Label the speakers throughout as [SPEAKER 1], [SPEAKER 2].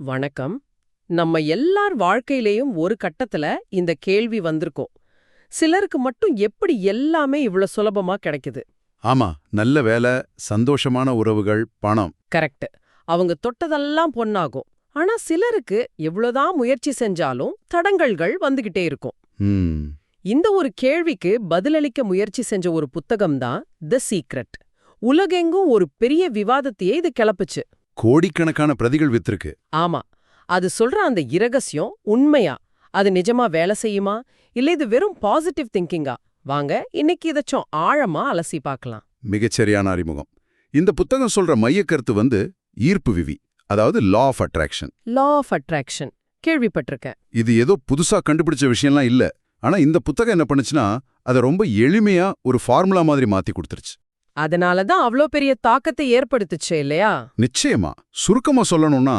[SPEAKER 1] வணக்கம். நம்ம எல்லார் வாழ்க்கையிலயும் ஒரு கட்டத்துல இந்த கேள்வி வந்திருக்கும். சிலருக்கு மட்டும் எப்படி எல்லாமே இவ்ளோ சுலபமா கிடைக்குது?
[SPEAKER 2] ஆமா, நல்ல வேலை, சந்தோஷமான உறவுகள், பணம்.
[SPEAKER 1] கரெக்ட். அவங்க தொட்டதெல்லாம் பொன்னாகும். ஆனா சிலருக்கு எவ்வளவுதான் முயற்சி செஞ்சாலும் தடங்கல்கள் வந்துகிட்டே இருக்கும்.
[SPEAKER 2] ம்,
[SPEAKER 1] இந்த ஒரு கேள்விக்கு பதிலளிக்க முயற்சி செஞ்ச ஒரு புத்தகம் தான் தி சீக்ரெட். உலகெங்கும் ஒரு பெரிய விவாதத்தையே இது கிளப்புச்சு.
[SPEAKER 2] கோடிக்கணக்கான பிரதிகள் வித்திருக்கு.
[SPEAKER 1] ஆமா. அது சொல்ற அந்த இரகசியம் உண்மையா? அது நிஜமா வேலை செய்யுமா? இல்ல இது வெறும் பாசிட்டிவ் திங்கிங்கா? வாங்க இன்னைக்கு இதச்சம் ஆழமா அலசி பார்க்கலாம்.
[SPEAKER 2] மிகச்சரியான அறிமுகம். இந்த புத்தகம் சொல்ற மையக்கருத்து ஈர்ப்பு விதி, அதாவது law of attraction.
[SPEAKER 1] Law of attraction கேள்விப்பட்டிருக்கேன்.
[SPEAKER 2] இது ஏதோ புதுசா கண்டுபிடிச்ச விஷயம்லாம் இல்ல. ஆனா இந்த புத்தகம் என்ன பண்ணுச்சுன்னா, அதை ரொம்ப எளிமையா ஒரு ஃபார்முலா மாதிரி மாத்தி கொடுத்துருச்சு.
[SPEAKER 1] அதனால தான் அவ்ளோ பெரிய தாக்கத்தை ஏற்படுத்துச்சு இல்லையா?
[SPEAKER 2] நிச்சயமா. சுருக்கமா சொல்லணும்னா,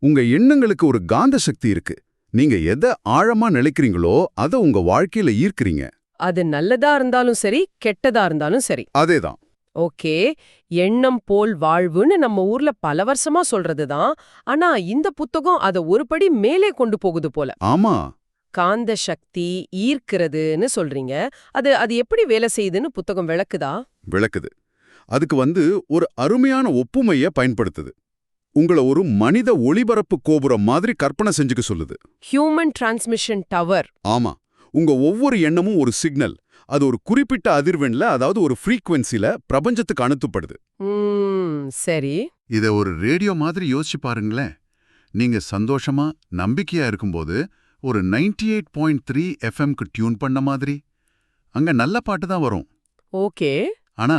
[SPEAKER 2] உங்க எண்ணங்களுக்கு ஒரு காந்த சக்தி இருக்கு. நீங்க எதை ஆழமா நினைக்கிறீங்களோ அதை உங்க வாழ்க்கையில ஈர்க்கிறீங்க.
[SPEAKER 1] அது நல்லதா இருந்தாலும் சரி, கெட்டதா இருந்தாலும் சரி.
[SPEAKER 2] அதேதான்.
[SPEAKER 1] ஓகே. எண்ணம் போல் வாழ்வுன்னு நம்ம ஊர்ல பல வருஷமா சொல்றதுதான். ஆனா இந்த புத்தகம் அத ஒரு படி மேலே கொண்டு போகுது போல.
[SPEAKER 2] ஆமா,
[SPEAKER 1] காந்த சக்தி ஈர்க்கிறதுன்னு சொல்றீங்க. அது அது எப்படி வேலை செய்யுதுன்னு புத்தகம் விளக்குதா?
[SPEAKER 2] விளக்குது. அதுக்கு ஒரு அருமையான ஒப்புமைய பயன்படுத்துது. உங்கள ஒரு மனித ஒளிபரப்பு கோபுரம் மாதிரி கற்பனை செஞ்சுக்க சொல்லுது.
[SPEAKER 1] Human transmission tower.
[SPEAKER 2] ஆமா, உங்க ஒவ்வொரு எண்ணமும் ஒரு சிக்னல். அது ஒரு குறிப்பிட்ட அதிர்வெண்ல, அதாவது ஒரு ஃப்ரீக்வன்சில பிரபஞ்சத்துக்கு அனுப்பப்படுது.
[SPEAKER 1] சரி.
[SPEAKER 2] இத ஒரு ரேடியோ மாதிரி யோசிச்சு பாருங்களேன். நீங்க சந்தோஷமா நம்பிக்கையா இருக்கும்போது ஒரு 98.3 எஃப்எம்க்கு டியூன் பண்ண மாதிரி அங்க நல்ல பாட்டு தான் வரும்.
[SPEAKER 1] ஓகே.
[SPEAKER 2] ஆனா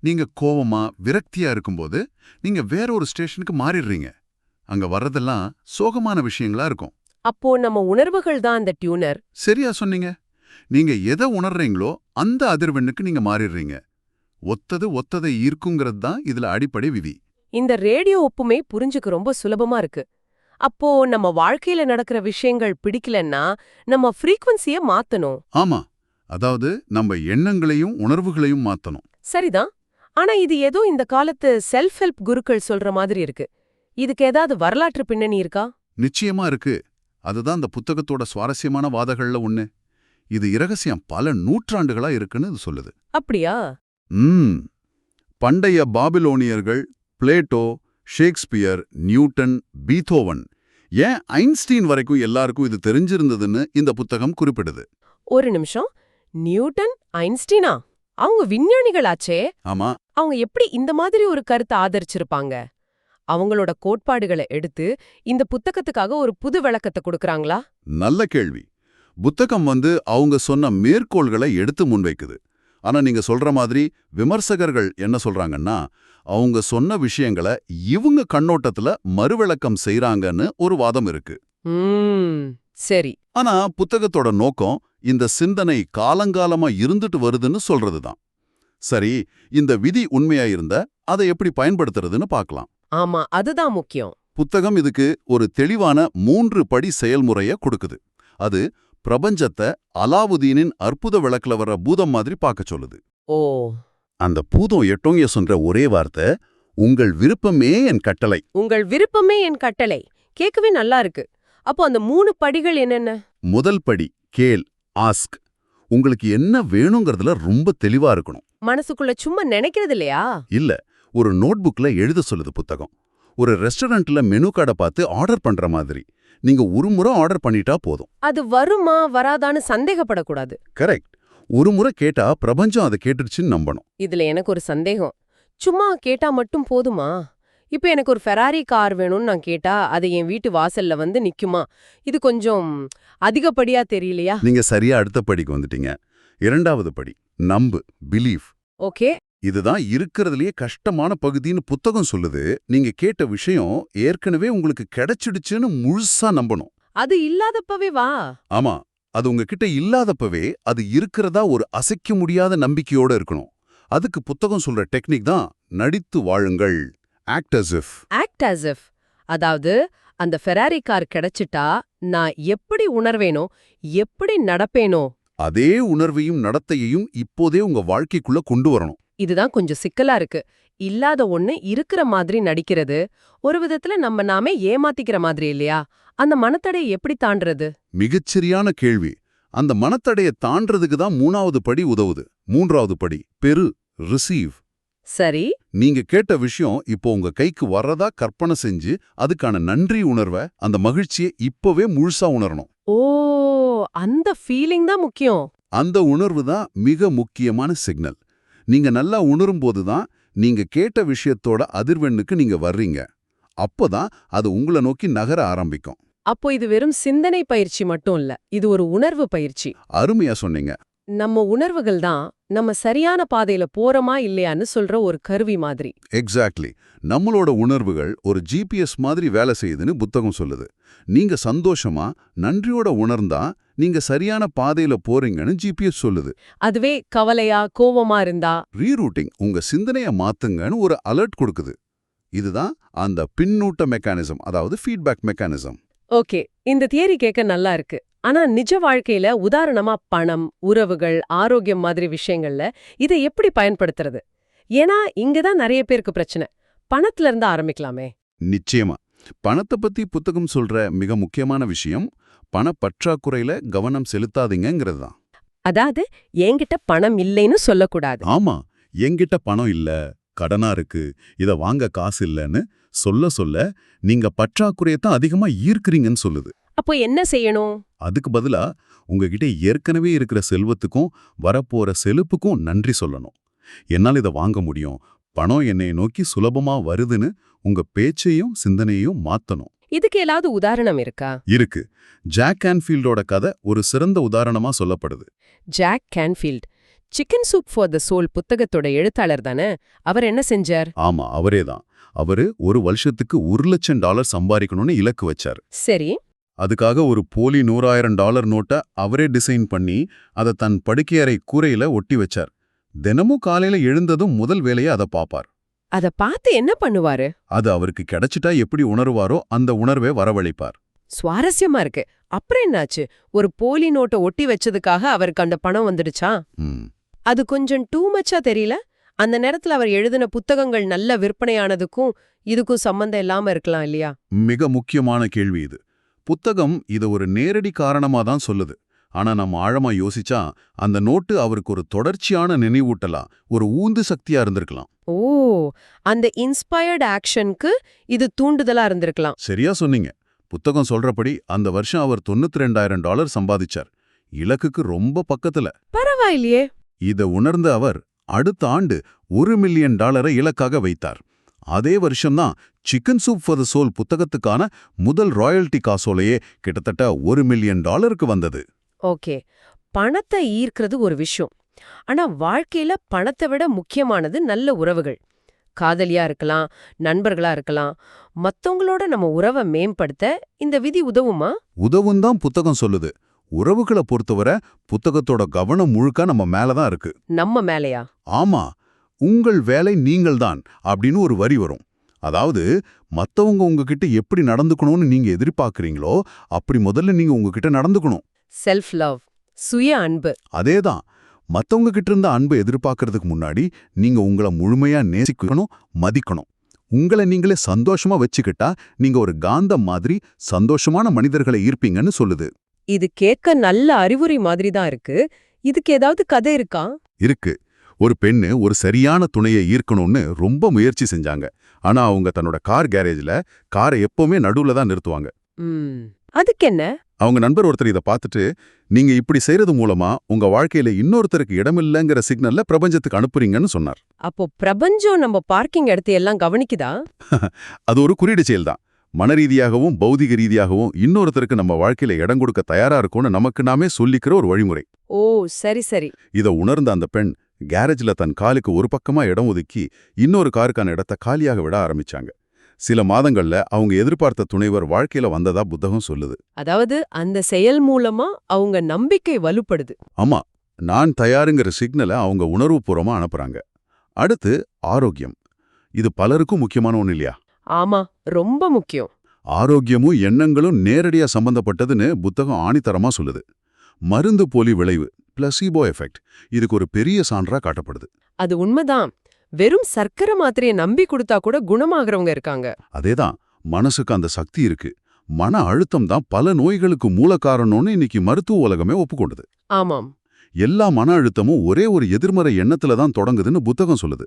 [SPEAKER 2] நீங்க கோவமா விரக்தியா இருக்கும்போது நீங்க வேற ஒரு ஸ்டேஷனுக்கு மாறிடுறீங்க. அங்க வர்றதெல்லாம் சோகமான விஷயங்களா இருக்கும்.
[SPEAKER 1] அப்போ நம்ம உணர்வுகள் தான் அந்த டியூனர்.
[SPEAKER 2] சரியா சொன்னீங்க. நீங்க எதை உணர்றீங்களோ அந்த அதிர்வெண்ணுக்கு நீங்க மாறிடுறீங்க. ஒத்ததை ஈர்க்குங்கிறது தான் இதுல அடிப்படை விதி.
[SPEAKER 1] இந்த ரேடியோ ஒப்புமை புரிஞ்சுக்க ரொம்ப சுலபமா இருக்கு. அப்போ நம்ம வாழ்க்கையில நடக்கிற விஷயங்கள் பிடிக்கலன்னா நம்ம ஃப்ரீக்வன்சிய மாத்தணும்.
[SPEAKER 2] ஆமா, அதாவது நம்ம எண்ணங்களையும் உணர்வுகளையும் மாத்தணும்.
[SPEAKER 1] சரிதான். ஆனா இது ஏதோ இந்த காலத்து செல்ஃப் ஹெல்ப் குருக்கள் சொல்ற மாதிரி இருக்கு. இதுக்கு ஏதாவது வரலாற்று பின்னணி இருக்கா?
[SPEAKER 2] நிச்சயமா இருக்கு. அதுதான் இந்த புத்தகத்தோட சுவாரஸ்யமான வாதங்கள்ல ஒண்ணு. இது இரகசியம் பல நூற்றாண்டுகளா இருக்குன்னு இது சொல்லுது.
[SPEAKER 1] அப்படியா?
[SPEAKER 2] பண்டைய பாபிலோனியர்கள், பிளேட்டோ, ஷேக்ஸ்பியர், நியூட்டன், பீத்தோவன், ஏன் ஐன்ஸ்டீன் வரைக்கும் எல்லாருக்கும் இது தெரிஞ்சிருந்ததுன்னு இந்த புத்தகம் குறிப்பிடுது.
[SPEAKER 1] ஒரு நிமிஷம். நியூட்டன், ஐன்ஸ்டீனா? அவங்க விஞ்ஞானிகளாச்சே.
[SPEAKER 2] ஆமா,
[SPEAKER 1] அவங்க எப்படி இந்த மாதிரி ஒரு கருத்தை ஆதரிச்சிருப்பாங்க? அவங்களோட கோட்பாடுகளை எடுத்து இந்த புத்தகத்துக்காக ஒரு புது விளக்கத்தை கொடுக்கறாங்களா?
[SPEAKER 2] நல்ல கேள்வி. புத்தகம் அவங்க சொன்ன மேற்கோள்களை எடுத்து முன்வைக்குது. ஆனா நீங்க சொல்ற மாதிரி விமர்சகர்கள் என்ன சொல்றாங்கன்னா, அவங்க சொன்ன விஷயங்களை இவங்க கண்ணோட்டத்துல மறுவிளக்கம் செய்றாங்கன்னு ஒரு வாதம் இருக்கு.
[SPEAKER 1] சரி.
[SPEAKER 2] ஆனா புத்தகத்தோட நோக்கம் இந்த சிந்தனை காலங்காலமா இருந்துட்டு வருதுன்னு சொல்றதுதான். சரி, இந்த விதி உண்மையா இருந்தா அதை எப்படி பயன்படுத்துறதுன்னு பார்க்கலாம்.
[SPEAKER 1] ஆமா, அதுதான் முக்கியம்.
[SPEAKER 2] புத்தகம் இதுக்கு ஒரு தெளிவான 3 படி செயல்முறைய கொடுக்குது. அது பிரபஞ்சத்தை அலாவுதீனின் அற்புத விளக்குல வர பூதம் மாதிரி பார்க்க சொல்லுது.
[SPEAKER 1] ஓ.
[SPEAKER 2] அந்த பூதம் எட்டோங்க சொல்ற ஒரே வார்த்தை, உங்கள் விருப்பமே என் கட்டளை.
[SPEAKER 1] உங்கள் விருப்பமே என் கட்டளை. கேட்கவே நல்லா இருக்கு. அப்போ அந்த 3 படிகள் என்னென்ன?
[SPEAKER 2] முதல் படி கேள், ஆஸ்க். உங்களுக்கு என்ன வேணுங்கிறதுல ரொம்ப தெளிவா இருக்கணும்.
[SPEAKER 1] மனசுக்குள்ள சும்மா நினைக்கிறது இல்லையா?
[SPEAKER 2] இல்ல, ஒரு நோட்புக்ல எழுத சொல்லுது புத்தகம். ஒரு ரெஸ்டாரண்ட்ல மெனு கார்டை பார்த்து ஆர்டர் பண்ற மாதிரி. நீங்க ஒரு முறை ஆர்டர் பண்ணிட்டா போதும்.
[SPEAKER 1] அது வருமா வராதான்னு சந்தேகப்படக்கூடாது.
[SPEAKER 2] கரெக்ட். ஒரு முறை கேட்டா பிரபஞ்சம் அதை கேட்டுருச்சுன்னு நம்பணும்.
[SPEAKER 1] இதுல எனக்கு ஒரு சந்தேகம். சும்மா கேட்டா மட்டும் போதுமா? இப்ப எனக்கு ஒரு ஃபெராரி கார் வேணும்னு நான் கேட்டா அது என் வீட்டு வாசல்ல நிக்குமா? இது கொஞ்சம் அதிகப்படியா தெரியலையா?
[SPEAKER 2] நீங்க சரியா அடுத்த படிக்கு வந்துட்டீங்க. இரண்டாவது படி நம்பு, பிலீவ்.
[SPEAKER 1] ஓகே.
[SPEAKER 2] இதுதான் இருக்கிறதுலயே கஷ்டமான பகுதின்னு புத்தகம் சொல்லுது. நீங்க கேட்ட விஷயம் ஏற்கனவே உங்களுக்கு கிடைச்சிடுச்சுன்னு முழுசா நம்பணும்.
[SPEAKER 1] அது இல்லாதப்பவே வா.
[SPEAKER 2] ஆமா, அது உங்ககிட்ட இல்லாதப்பவே அது இருக்கிறதா ஒரு அசைக்க முடியாத நம்பிக்கையோட இருக்கணும். அதுக்கு புத்தகம் சொல்ற டெக்னிக் தான் நடித்து வாழுங்கள். Act as if.
[SPEAKER 1] Act as if. அதாவது அந்த ஃபெராரி கார் கிடைச்சிட்டா நான் எப்படி உணர்வேனோ, எப்படி நடப்பேனோ,
[SPEAKER 2] அதே உணர்வையும் நடத்தையையும் இப்போதே உங்க வாழ்க்கைக்குள்ள கொண்டு வரணும்.
[SPEAKER 1] இதுதான் கொஞ்சம் சிக்கலா இருக்கு. இல்லாத ஒண்ணு இருக்கிற மாதிரி நடிக்கிறது ஒரு விதத்துல நம்ம நாமே ஏமாத்திக்கிற மாதிரி இல்லையா? அந்த மனத்தடையை எப்படி தாண்டுறது?
[SPEAKER 2] மிகச்சரியான கேள்வி. அந்த மனத்தடைய தாண்டறதுக்கு தான் 3வது படி உதவுது. 3வது படி ரிசீவ்.
[SPEAKER 1] சரி.
[SPEAKER 2] நீங்க கேட்ட விஷயம் இப்போ உங்க கைக்கு வர்றதா கற்பனை செஞ்சு அதுக்கான நன்றி உணர்வை, அந்த மகிழ்ச்சியை இப்பவே முழுசா உணரணும்.
[SPEAKER 1] ஓ, அந்த ஃபீலிங் தான் முக்கியம்.
[SPEAKER 2] அந்த உணர்வு தான் மிக முக்கியமான சிக்னல். நீங்க நல்லா உணரும்போது தான் நீங்க கேட்ட விஷயத்தோட அதிர்வெண்ணுக்கு நீங்க வர்றீங்க. அப்பதான் அது உங்களை நோக்கி நகர ஆரம்பிக்கும்.
[SPEAKER 1] அப்போ இது வெறும் சிந்தனை பயிற்சி மட்டும் இல்ல, இது ஒரு உணர்வு பயிற்சி.
[SPEAKER 2] அருமையா சொன்னீங்க.
[SPEAKER 1] நம்ம உணர்வுகள் தான் நம்ம சரியான பாதையில போறோமா இல்லையான்னு சொல்ற ஒரு கருவி மாதிரி.
[SPEAKER 2] எக்ஸாக்ட்லி. நம்மளோட உணர்வுகள் ஒரு ஜிபிஎஸ் மாதிரி வேலை செய்யுதுன்னு புத்தகம் சொல்லுது. நீங்க சந்தோஷமா நன்றியோட உணர்ந்தா நீங்க சரியான பாதையில போறீங்கன்னு ஜிபிஎஸ் சொல்லுது.
[SPEAKER 1] அதுவே கவலையா கோவமா இருந்தா
[SPEAKER 2] ரீரூட்டிங் உங்க சிந்தனைய மாத்துங்கன்னு ஒரு அலர்ட் கொடுக்குது. இதுதான் அந்த பின்னூட்ட மெக்கானிசம், அதாவது ஃபீட்பேக் மெக்கானிசம்.
[SPEAKER 1] ஓகே, இந்த தியரி கேட்க நல்லா இருக்கு. ஆனா நிஜ வாழ்க்கையில உதாரணமா பணம், உறவுகள், ஆரோக்கியம் மாதிரி விஷயங்கள்ல இதை எப்படி பயன்படுத்துறது? ஏன்னா இங்கதான் நிறைய பேருக்கு பிரச்சனை. பணத்துல இருந்து ஆரம்பிக்கலாமே.
[SPEAKER 2] நிச்சயமா. பணத்தை பத்தி புத்தகம் சொல்ற மிக முக்கியமான விஷயம் பணப்பற்றாக்குறையில கவனம் செலுத்தாதீங்கிறது தான்.
[SPEAKER 1] அதாவது என்கிட்ட பணம் இல்லைன்னு சொல்லக்கூடாது.
[SPEAKER 2] ஆமா, என்கிட்ட பணம் இல்ல, கடனா இருக்கு, இத வாங்க காசு இல்லன்னு சொல்ல நீங்க பற்றாக்குறையத்தான் அதிகமா ஈர்க்கிறீங்கன்னு சொல்லுது.
[SPEAKER 1] அப்போ என்ன செய்யணும்?
[SPEAKER 2] அதுக்கு பதிலா உங்ககிட்ட ஏற்கனவே இருக்கிற செல்வத்துக்கும் வரப்போற செழிப்புக்கும் நன்றி சொல்லணும். என்னால் இதை வாங்க முடியும், பணம் என்னை நோக்கி சுலபமா வருதுன்னு உங்க பேச்சையும் சிந்தனையும் மாத்தணும்.
[SPEAKER 1] இதுக்கு ஏதாவது உதாரணம் இருக்கா?
[SPEAKER 2] இருக்கு. ஜாக் கேன்ஃபீல்டோட கதை ஒரு சிறந்த உதாரணமா சொல்லப்படுது.
[SPEAKER 1] Jack Canfield chicken soup for the soul புத்தகத்தோட எழுத்தாளர் தானே? அவர் என்ன செஞ்சார்?
[SPEAKER 2] ஆமா, அவரேதான். அவரு ஒரு வருஷத்துக்கு $1,00,000 சம்பாதிக்கணும்னு இலக்கு வச்சார்.
[SPEAKER 1] சரி.
[SPEAKER 2] அதுக்காக ஒரு போலி $100,000 நோட்டை அவரே டிசைன் பண்ணி அதை தன் படுக்கையறை கூரையில ஒட்டி வச்சார். தினமும் காலையில எழுந்ததும் முதல் வேலையை அதை பாப்பார்.
[SPEAKER 1] அத பார்த்து என்ன பண்ணுவாரு?
[SPEAKER 2] அது அவருக்கு கிடைச்சிட்டா எப்படி உணர்வாரோ அந்த உணர்வை வரவழைப்பார்.
[SPEAKER 1] சுவாரஸ்யமா இருக்கு. அப்புறம் என்னாச்சு? ஒரு போலி நோட்டை ஒட்டி வச்சதுக்காக அவருக்கு அந்த பணம் வந்துடுச்சா? அது கொஞ்சம் டூ மச்சா தெரியல? அந்த நேரத்துல அவர் எழுதின புத்தகங்கள் நல்ல விற்பனையானதுக்கும் இதுக்கும் சம்பந்தம் இல்லாம இருக்கலாம் இல்லையா?
[SPEAKER 2] மிக முக்கியமான கேள்வி இது. புத்தகம் இத ஒரு நேரடி காரணமா தான் சொல்லுது. ஆனா நம்ம ஆழமா யோசிச்சா அந்த நோட்டு அவருக்கு ஒரு தொடர்ச்சியான நினைவூட்டலா, ஒரு ஊந்து சக்தியா இருந்திருக்கலாம்.
[SPEAKER 1] ஓ, அந்த இன்ஸ்பயர்ட் ஆக்ஷனுக்கு இது தூண்டுதலா இருந்திருக்கலாம்.
[SPEAKER 2] சரியா சொன்னீங்க. புத்தகம் சொல்றபடி அந்த வருஷம் அவர் $92,000 சம்பாதிச்சார். இலக்குக்கு ரொம்ப பக்கத்துல.
[SPEAKER 1] பரவாயில்லையே.
[SPEAKER 2] இத உணர்ந்த அவர் அடுத்த ஆண்டு $1 மில்லியன் இலக்காக வைத்தார். அதே வருஷம்தான் chicken soup for the soul புத்தகத்துக்கான முதல் ராயல்டி காசோலையே கிட்டத்தட்ட $1 மில்லியன் வந்தது.
[SPEAKER 1] ஓகே, பணத்தை ஈர்க்கிறது ஒரு விஷயம். ஆனா வாழ்க்கையில பணத்தை விட முக்கியமானது நல்ல உறவுகள். காதலியா இருக்கலாம், நண்பர்களா இருக்கலாம். மத்தவங்களோட நம்ம உறவை மேம்படுத்த இந்த விதி உதவுமா?
[SPEAKER 2] உதவும் தான் புத்தகம் சொல்லுது. உறவுகளை பொறுத்தவரை புத்தகத்தோட கவனம் முழுக்க நம்ம மேலதான் இருக்கு.
[SPEAKER 1] நம்ம மேலையா?
[SPEAKER 2] ஆமா, உங்கள் வேலை நீங்கள்தான் அப்படின்னு ஒரு வரி வரும். அதாவது மத்தவங்க உங்ககிட்ட எப்படி நடந்துக்கணும்னு நீங்க எதிர்பார்க்கறீங்களோ அப்படி முதல்ல நீங்க உங்ககிட்ட நடந்துக்கணும்.
[SPEAKER 1] செல்ஃப் லவ், சுய அன்பு.
[SPEAKER 2] அதேதான். மத்தவங்க கிட்ட இருந்த அன்பை எதிர்பார்க்கறதுக்கு முன்னாடி நீங்க உங்களை முழுமையா நேசிக்கணும், மதிக்கணும். உங்களை நீங்களே சந்தோஷமா வச்சுக்கிட்டா நீங்க ஒரு காந்தம் மாதிரி சந்தோஷமான மனிதர்களை ஈர்ப்பீங்கன்னு சொல்லுது.
[SPEAKER 1] இது கேட்க நல்ல அறிவுரை மாதிரி தான் இருக்கு. இதுக்கு ஏதாவது கதை இருக்கா?
[SPEAKER 2] இருக்கு. ஒரு பெண்ணு ஒரு சரியான துணையை ஈர்க்கணும்னு ரொம்ப முயற்சி செஞ்சாங்க. ஆனா அவங்க தன்னோட கார் கேரேஜ்ல காரை எப்பவுமே நடுவுல தான் நிறுத்துவாங்க.
[SPEAKER 1] அதுக்கு என்ன?
[SPEAKER 2] அவங்க நண்பர் ஒருத்தர் இதை பார்த்துட்டு, நீங்க இப்படி செய்யறது மூலமா உங்க வாழ்க்கையில இன்னொருத்தருக்கு இடமில்லைங்கிற சிக்னல்ல பிரபஞ்சத்துக்கு அனுப்புறீங்கன்னு சொன்னார்.
[SPEAKER 1] அப்போ பிரபஞ்சம் நம்ம பார்க்கிங் இடத்தை எல்லாம் கவனிக்குதா?
[SPEAKER 2] அது ஒரு குறியீடு செயல்தான். மனரீதியாகவும் பௌதிக ரீதியாகவும் இன்னொருத்தருக்கு நம்ம வாழ்க்கையில இடம் கொடுக்க தயாரா இருக்கும்னு நமக்கு நாமே சொல்லிக்கிற ஒரு வழிமுறை.
[SPEAKER 1] ஓ, சரி சரி.
[SPEAKER 2] இதை உணர்ந்த அந்த பெண் கேரேஜ்ல தன் காலுக்கு ஒரு பக்கமா இடம் ஒதுக்கி இன்னொரு காருக்கான இடத்தை காலியாக விட ஆரம்பிச்சாங்க. சில மாதங்கள்ல அவங்க எதிர்பார்த்த துணைவர் வாழ்க்கையில வந்ததா புத்தகம் சொல்லுது.
[SPEAKER 1] அதாவது அந்த செயல் மூலமா அவங்க நம்பிக்கை வலுப்படுது.
[SPEAKER 2] ஆமா, நான் தயாருங்கிற சிக்னலை அவங்க உணர்வுபூர்வமா அனுப்புறாங்க. அடுத்து ஆரோக்கியம். இது பலருக்கும் முக்கியமான ஒண்ணு இல்லையா?
[SPEAKER 1] ஆமா, ரொம்ப முக்கியம்.
[SPEAKER 2] ஆரோக்கியமும் எண்ணங்களும் நேரடியா சம்பந்தப்பட்டதுன்னு புத்தகம் ஆணித்தரமா சொல்லுது. மருந்து போலி விளைவு, பிளசீபோ எஃபெக்ட், இதுக்கு ஒரு பெரிய சான்றா காட்டப்படுது.
[SPEAKER 1] அது உண்மைதான். வெறும் சர்க்கரை மாத்திரையை நம்பி கொடுத்தா கூட குணமாகறவங்க இருக்காங்க.
[SPEAKER 2] அதேதான், மனசுக்கு அந்த சக்தி இருக்கு. மன அழுத்தம் தான் பல நோய்களுக்கு மூல காரணம்னு இன்னைக்கு மருத்துவ உலகமே ஒப்புக்கொண்டது.
[SPEAKER 1] ஆமாம்.
[SPEAKER 2] எல்லா மன அழுத்தமும் ஒரே ஒரு எதிர்மறை எண்ணத்துல தான் தொடங்குதுன்னு புத்தகம் சொல்லுது.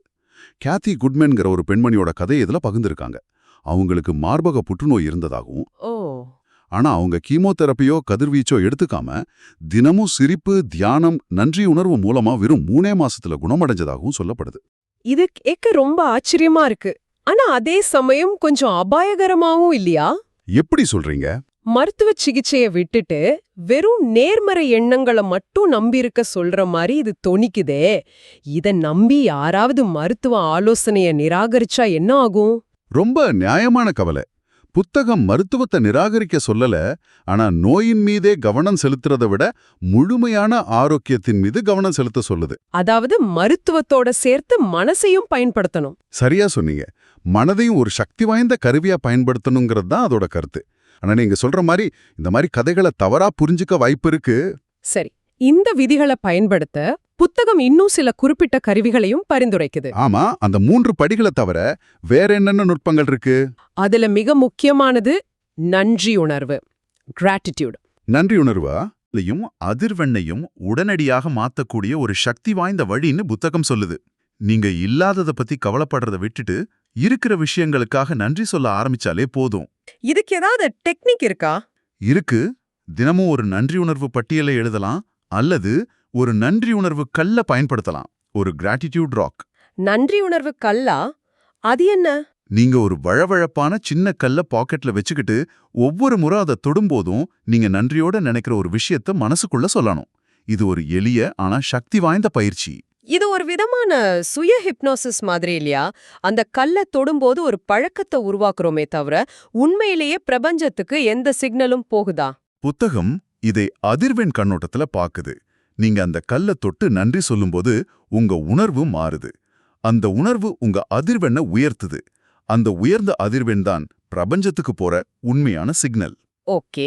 [SPEAKER 2] கேத்தி குட்மேன்கிற ஒரு பெண்மணியோட கதையை இதுல பகிர்ந்திருக்காங்க. அவங்களுக்கு மார்பக புற்றுநோய் இருந்ததாகவும்,
[SPEAKER 1] ஓ.
[SPEAKER 2] ஆனா அவங்க கீமோதெரப்பியோ கதிர்வீச்சோ எடுத்துக்காம தினமும் சிரிப்பு, தியானம், நன்றி உணர்வு மூலமா வெறும் 3 மாசத்துல குணமடைஞ்சதாகவும் சொல்லப்படுது.
[SPEAKER 1] இது கேட்க ரொம்ப ஆச்சரியமா இருக்கு. ஆனா அதே சமயம் கொஞ்சம் அபாயகரமாவும் இல்லையா?
[SPEAKER 2] எப்படி சொல்றீங்க?
[SPEAKER 1] மருத்துவ சிகிச்சைய விட்டுட்டு வெறும் நேர்மறை எண்ணங்களை மட்டும் நம்பியிருக்க சொல்ற மாதிரி இது தொனிக்குதே. இத நம்பி யாராவது மருத்துவ ஆலோசனைய நிராகரிச்சா என்ன ஆகும்?
[SPEAKER 2] ரொம்ப நியாயமான கவலை. புத்தகம் மருத்துவத்தை நிராகரிக்க சொல்லல, ஆனா நோயின் மீதே கவனம் செலுத்துறதை விட முழுமையான ஆரோக்கியத்தின் மீது கவனம் செலுத்த சொல்லுது.
[SPEAKER 1] அதாவது மருத்துவத்தோட சேர்த்து மனசையும் பயன்படுத்தணும்.
[SPEAKER 2] சரியா சொன்னீங்க. மனதையும் ஒரு சக்தி வாய்ந்த கருவியா பயன்படுத்தணுங்கிறது தான் அதோட கருத்து. ஆனா நீங்க சொல்ற மாதிரி இந்த மாதிரி கதைகளை தவறா புரிஞ்சுக்க வாய்ப்பு இருக்கு.
[SPEAKER 1] சரி, இந்த விதிகளை பயன்படுத்த புத்தகம் இன்னும் சில குறிப்பிட்ட கருவிகளையும் பரிந்துரைக்குது.
[SPEAKER 2] ஆமா, அந்த 3 படிகளை தவிர வேற என்னென்ன நுட்பங்கள் இருக்கு?
[SPEAKER 1] அதுல மிக முக்கியமானது நன்றி உணர்வு, கிராட்டிடியூட்.
[SPEAKER 2] நன்றி உணர்வா?
[SPEAKER 3] அதிர்வெண்ணையும் உடனடியாக மாத்தக்கூடிய ஒரு சக்தி வாய்ந்த வழின்னு புத்தகம் சொல்லுது. நீங்க இல்லாதத பத்தி கவலைப்படுறத விட்டுட்டு இருக்கிற விஷயங்களுக்காக நன்றி சொல்ல ஆரம்பிச்சாலே போதும்.
[SPEAKER 1] இதுக்கு ஏதாவது டெக்னிக் இருக்கா?
[SPEAKER 3] இருக்கு. தினமும் ஒரு நன்றி உணர்வு பட்டியலை எழுதலாம், அல்லது ஒரு நன்றி உணர்வு கல்ல பயன்படுத்தலாம். ஒரு கிராட்டிடியூட் ராக்.
[SPEAKER 1] நன்றி உணர்வு கல்லா? அது என்ன?
[SPEAKER 3] நீங்க ஒரு வழவழப்பான சின்ன கல்ல பாக்கெட்ல வச்சுக்கிட்டு ஒவ்வொரு முறை அதை தொடும்போதும் நீங்க நன்றியோட நினைக்கிற ஒரு விஷயத்த மனசுக்குள்ள சொல்லணும். இது ஒரு எளிய ஆனா சக்தி வாய்ந்த பயிற்சி.
[SPEAKER 1] இது ஒரு விதமான சுய ஹிப்னோசிஸ் மாதிரி இல்லையா? அந்த கல்ல தொடும்போது ஒரு பழக்கத்தை உருவாக்குறோமே தவிர உண்மையிலேயே பிரபஞ்சத்துக்கு எந்த சிக்னலும் போகுதா?
[SPEAKER 3] புத்தகம் இதை அதிர்வெண் கண்ணோட்டத்துல பாக்குது. நீங்க அந்த கல்ல தொட்டு நன்றி சொல்லும்போது உங்க உணர்வு மாறுது. அந்த உணர்வு உங்க அதிர்வெண்ணை உயர்த்துது. அந்த உயர்ந்த அதிர்வெண் தான் பிரபஞ்சத்துக்கு போற உண்மையான சிக்னல்.
[SPEAKER 1] ஓகே.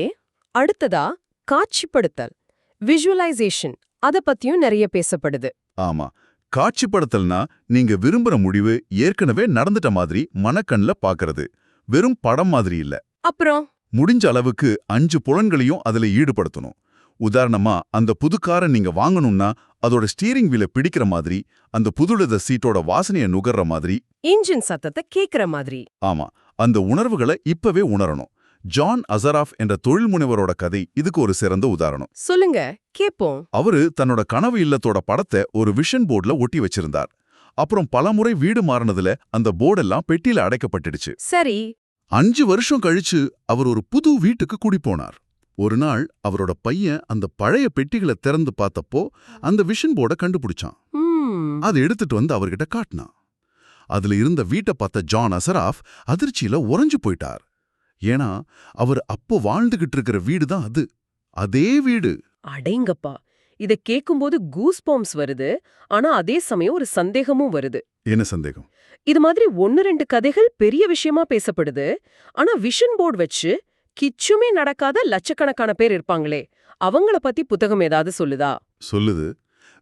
[SPEAKER 1] அடுத்ததா காட்சிப்படுத்தல், விஷுவலைசேஷன். அத பத்தியும் நிறைய பேசப்படுது.
[SPEAKER 3] ஆமா, காட்சிப்படுத்தல்னா நீங்க விரும்புற முடிவு ஏற்கனவே நடந்துட்ட மாதிரி மனக்கண்ல பாக்குறது. வெறும் படம் மாதிரி இல்ல.
[SPEAKER 1] அப்புறம்
[SPEAKER 3] முடிஞ்ச அளவுக்கு 5 புலன்களையும் அதுல ஈடுபடுத்தணும். உதாரணமா, அந்த புது காரை நீங்க வாங்கணும்னா அதோட ஸ்டீரிங் வீல பிடிக்கிற மாதிரி, அந்த புதுலெத சீட்டோட வாசனைய நுகர்ற மாதிரி,
[SPEAKER 1] இன்ஜின் சத்தத்தை கேக்குற மாதிரி.
[SPEAKER 3] ஆமா, அந்த உணர்வுகளை இப்பவே உணரணும். ஜான் அசராஃப் என்ற தொழில் முனைவரோட கதை இதுக்கு ஒரு சிறந்த உதாரணம்.
[SPEAKER 1] சொல்லுங்க, கேப்போம்.
[SPEAKER 3] அவரு தன்னோட கனவு இல்லத்தோட படத்தை ஒரு விஷன் போர்டுல ஒட்டி வச்சிருந்தார். அப்புறம் பலமுறை வீடு மாறினதுல அந்த போர்டெல்லாம் பெட்டியில அடைக்கப்பட்டுடுச்சு.
[SPEAKER 1] சரி.
[SPEAKER 3] 5 வருஷம் கழிச்சு அவர் ஒரு புது வீட்டுக்கு குடிபோனார். ஒரு நாள் அவரோட பையன் அந்த பழைய பெட்டிகளை திறந்து பார்த்தப்போ அந்த விஷன் போர்டை கண்டுபிடிச்சான். அதை எடுத்துட்டு வந்து அவர்கிட்ட காட்டினான். அதுல இருந்த வீட்டை பார்த்த ஜான் அசராஃப் அதிர்ச்சியில உறைஞ்சு போயிட்டார். ஏன்னா அவர் அப்போ வாழ்ந்துகிட்டு இருக்கிற வீடு தான் அது. அதே வீடு.
[SPEAKER 1] அடேங்கப்பா, இத கேக்கும்போது கூஸ் பாம்ஸ் வருது. ஆனா அதே சமயம் ஒரு சந்தேகமும் வருது.
[SPEAKER 3] என்ன சந்தேகம்?
[SPEAKER 1] இது மாதிரி 1-2 கதைகள் பெரிய விஷயமா பேசப்படுது. ஆனா விஷன் போர்டு வச்சு கிச்சுமே நடக்காத லட்சக்கணக்கான பேர் இருப்பாங்களே, அவங்கள பத்தி புத்தகம் ஏதாவது சொல்லுதா?
[SPEAKER 3] சொல்லுது.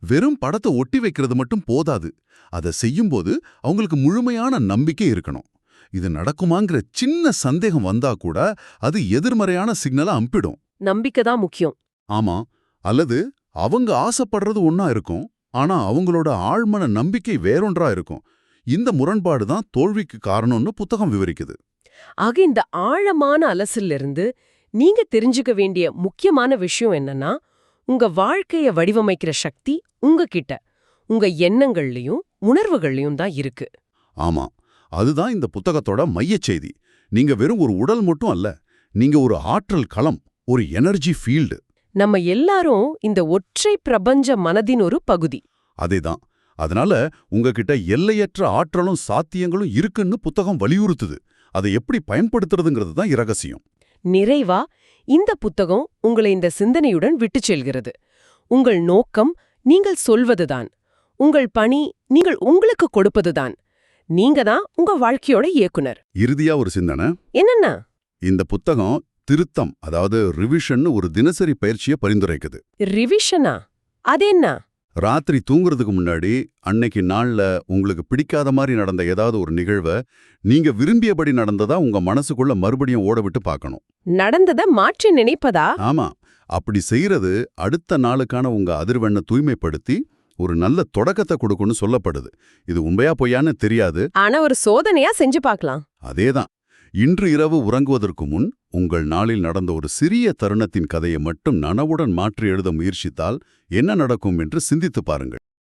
[SPEAKER 3] வெறும் படத்தை ஒட்டி வைக்கிறது மட்டும் போதாது. அதை செய்யும்போது அவங்களுக்கு முழுமையான நம்பிக்கை இருக்கணும். இது நடக்குமாங்கிற சின்ன சந்தேகம் வந்தா கூட அது எதிர்மறையான சிக்னலை அம்பிடும்.
[SPEAKER 1] நம்பிக்கை தான் முக்கியம்.
[SPEAKER 2] ஆமா, அல்லது அவங்க ஆசைப்படுறது ஒண்ணா இருக்கும், ஆனா அவங்களோட ஆழ்மன நம்பிக்கை வேறொன்றா இருக்கும். இந்த முரண்பாடு தான் தோல்விக்கு காரணம்னு புத்தகம் விவரிக்குது.
[SPEAKER 1] ஆக இந்த ஆழமான அலசில் இருந்து நீங்க தெரிஞ்சுக்க வேண்டிய முக்கியமான விஷயம் என்னன்னா, உங்க வாழ்க்கைய வடிவமைக்கிற சக்தி உங்ககிட்ட, உங்க எண்ணங்கள்லயும் உணர்வுகள்லயும் தான் இருக்கு.
[SPEAKER 2] ஆமா, அதுதான் இந்த புத்தகத்தோட மையச் செய்தி. நீங்க வெறும் ஒரு உடல் மட்டும் அல்ல, நீங்க ஒரு ஆற்றல் களம், ஒரு எனர்ஜி ஃபீல்டு.
[SPEAKER 1] நம்ம எல்லாரும் இந்த ஒற்றை பிரபஞ்ச மனதின் ஒரு பகுதி.
[SPEAKER 2] அதேதான். அதனால உங்ககிட்ட எல்லையற்ற ஆற்றலும் சாத்தியங்களும் இருக்குன்னு புத்தகம் வலியுறுத்துது. அதை எப்படி பயன்படுத்துறதுங்கிறது தான் இரகசியம்.
[SPEAKER 1] நிறைவா இந்த புத்தகம் உங்களை இந்த சிந்தனையுடன் விட்டுச் செல்கிறது. உங்கள் நோக்கம் நீங்கள் சொல்வதுதான். உங்கள் பணி நீங்கள் உங்களுக்கு கொடுப்பதுதான். நீங்க தான் உங்க வாழ்க்கையோட இயக்குனர்.
[SPEAKER 2] இறுதியா ஒரு சிந்தனை.
[SPEAKER 1] என்னன்னா,
[SPEAKER 2] இந்த புத்தகம் திருத்தம், அதாவது ரிவிஷன் ஒரு தினசரி பயிற்சியை பரிந்துரைக்குது.
[SPEAKER 1] ரிவிஷனா? அது என்ன?
[SPEAKER 2] ராத்திரி தூங்குறதுக்கு முன்னாடி அன்னைக்கு நாள்ல உங்களுக்கு பிடிக்காத மாதிரி நடந்த ஏதாவது ஒரு நிகழ்வை நீங்க விரும்பியபடி நடந்ததா உங்க மனசுக்குள்ள மறுபடியும் ஓட விட்டு பார்க்கணும்.
[SPEAKER 1] நடந்தத மாற்றி நினைப்பதா?
[SPEAKER 2] ஆமா, அப்படி செய்யறது அடுத்த நாளுக்கான உங்க அதிர்வெண்ணை தூய்மைப்படுத்தி ஒரு நல்ல தொடக்கத்தை கொடுக்கும்னு சொல்லப்படுது. இது உண்மையா பொய்யான்னு தெரியாது.
[SPEAKER 1] ஆனா ஒரு சோதனையா செஞ்சு பார்க்கலாம்.
[SPEAKER 2] அதேதான். இன்று இரவு உறங்குவதற்கு முன் உங்கள் நாளில் நடந்த ஒரு சிறிய தருணத்தின் கதையை மட்டும் நனவுடன் மாற்றி எழுத முயற்சித்தால் என்ன நடக்கும் என்று சிந்தித்துப் பாருங்கள்.